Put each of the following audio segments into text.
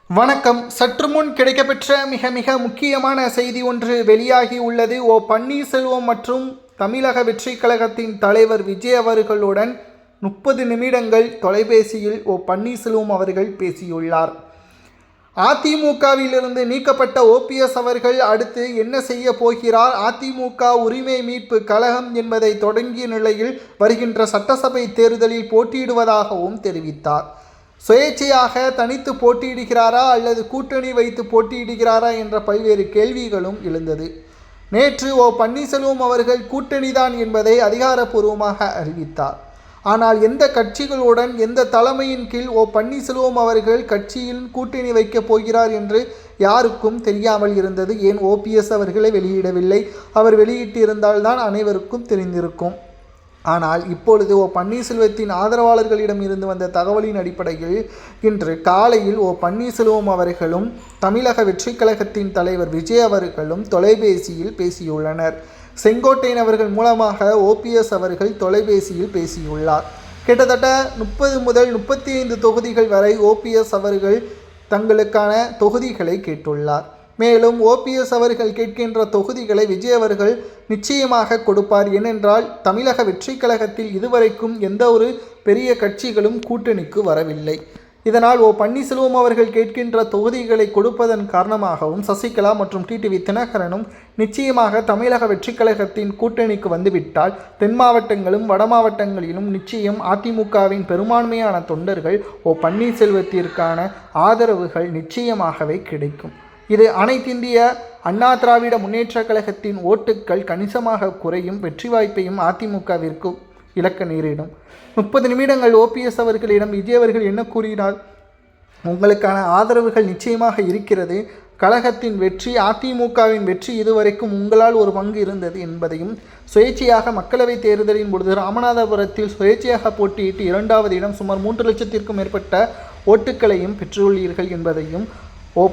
வணக்கம். சற்று முன் கிடைக்கப்பெற்ற மிக மிக முக்கியமான செய்தி ஒன்று வெளியாகி உள்ளது. பன்னீர்செல்வம் மற்றும் தமிழக வெற்றிக் கழகத்தின் தலைவர் விஜய் அவர்களுடன் 30 நிமிடங்கள் தொலைபேசியில் பன்னீர்செல்வம் அவர்கள் பேசியுள்ளார். அதிமுகவிலிருந்து நீக்கப்பட்ட ஓபிஎஸ் அவர்கள் அடுத்து என்ன செய்ய போகிறார்? அதிமுக உரிமை மீட்பு கழகம் என்பதை தொடங்கிய நிலையில் வருகின்ற சட்டசபை தேர்தலில் போட்டியிடுவதாகவும் தெரிவித்தார். சுயேட்சையாக தனித்து போட்டியிடுகிறாரா அல்லது கூட்டணி வைத்து போட்டியிடுகிறாரா என்ற பல்வேறு கேள்விகளும் எழுந்தது. நேற்று பன்னீர்செல்வம் அவர்கள் கூட்டணிதான் என்பதை அதிகாரப்பூர்வமாக அறிவித்தார். ஆனால் எந்த கட்சிகளுடன் எந்த தலைமையின் கீழ் பன்னீர்செல்வம் அவர்கள் கட்சியில் கூட்டணி வைக்கப் போகிறார் என்று யாருக்கும் தெரியாமல் இருந்தது. ஏன் ஓபிஎஸ் அவர்களை வெளியிடவில்லை? அவர் வெளியிட்டு இருந்தால்தான் அனைவருக்கும் தெரிந்திருக்கும். ஆனால் இப்பொழுது பன்னீர்செல்வத்தின் ஆதரவாளர்களிடம் இருந்து வந்த தகவலின் அடிப்படையில் இன்று காலையில் பன்னீர்செல்வம் அவர்களும் தமிழக வெற்றிக் கழகத்தின் தலைவர் விஜய் அவர்களும் தொலைபேசியில் பேசியுள்ளனர். செங்கோட்டையன் அவர்கள் மூலமாக ஓபிஎஸ் அவர்கள் தொலைபேசியில் பேசியுள்ளார். கிட்டத்தட்ட 30 முதல் 35 தொகுதிகள் வரை ஓபிஎஸ் அவர்கள் தங்களுக்கான தொகுதிகளை கேட்டுள்ளார். மேலும் ஓபிஎஸ் அவர்கள் கேட்கின்ற தொகுதிகளை விஜய் அவர்கள் நிச்சயமாக கொடுப்பார். ஏனென்றால் தமிழக வெற்றிக் கழகத்தில் இதுவரைக்கும் எந்த ஒரு பெரிய கட்சிகளும் கூட்டணிக்கு வரவில்லை. இதனால் பன்னீர்செல்வம் அவர்கள் கேட்கின்ற தொகுதிகளை கொடுப்பதன் காரணமாகவும் சசிகலா மற்றும் டிடிவி தினகரனும் நிச்சயமாக தமிழக வெற்றிக் கழகத்தின் கூட்டணிக்கு வந்துவிட்டால் தென் மாவட்டங்களும் வட மாவட்டங்களிலும் நிச்சயம் அதிமுகவின் பெரும்பான்மையான தொண்டர்கள் பன்னீர்செல்வத்திற்கான ஆதரவுகள் நிச்சயமாகவே கிடைக்கும். இது அனைத்திந்திய அண்ணா திராவிட முன்னேற்ற கழகத்தின் ஓட்டுக்கள் கணிசமாக குறையும். வெற்றி வாய்ப்பையும் அதிமுகவிற்கு இழக்க நேரிடும். 30 நிமிடங்கள் ஓபிஎஸ் அவர்களிடம் விஜய் அவர்கள் என்ன கூறினார்? உங்களுக்கான ஆதரவுகள் நிச்சயமாக இருக்கிறது. கழகத்தின் வெற்றி, அதிமுகவின் வெற்றி இதுவரைக்கும் உங்களால் ஒரு பங்கு இருந்தது என்பதையும், சுயேட்சையாக மக்களவைத் தேர்தலின் பொழுது ராமநாதபுரத்தில் சுயேட்சையாக போட்டியிட்டு 2வது இடம் சுமார் 3 லட்சத்திற்கும் மேற்பட்ட ஓட்டுக்களையும் பெற்றுள்ளீர்கள் என்பதையும்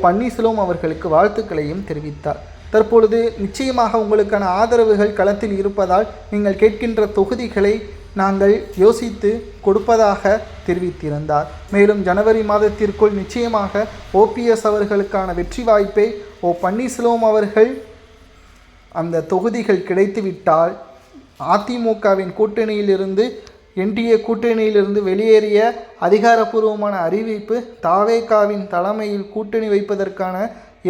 பன்னீர்செல்வம் அவர்களுக்கு வாழ்த்துக்களையும் தெரிவித்தார். தற்பொழுது நிச்சயமாக உங்களுக்கான ஆதரவுகள் களத்தில் இருப்பதால் நீங்கள் கேட்கின்ற தொகுதிகளை நாங்கள் யோசித்து கொடுப்பதாக தெரிவித்திருந்தார். மேலும் ஜனவரி மாதத்திற்குள் நிச்சயமாக ஓபிஎஸ் அவர்களுக்கான வெற்றி வாய்ப்பை பன்னீர்செல்வம் அவர்கள் அந்த தொகுதிகள் கிடைத்துவிட்டால் அதிமுகவின் கூட்டணியிலிருந்து என்டிஏ கூட்டணியிலிருந்து வெளியேறிய அதிகாரப்பூர்வமான அறிவிப்பு தாவேகாவின் தலைமையில் கூட்டணி வைப்பதற்கான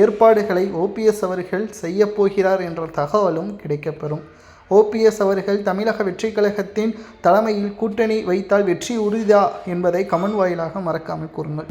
ஏற்பாடுகளை ஓபிஎஸ் அவர்கள் செய்யப்போகிறார் என்ற தகவலும் கிடைக்கப்பெறும். ஓபிஎஸ் அவர்கள் தமிழக வெற்றிக் கழகத்தின் தலைமையில் கூட்டணி வைத்தால் வெற்றி உறுதியா என்பதை கமெண்ட் வாயிலாக மறக்காமல் கூறுங்கள்.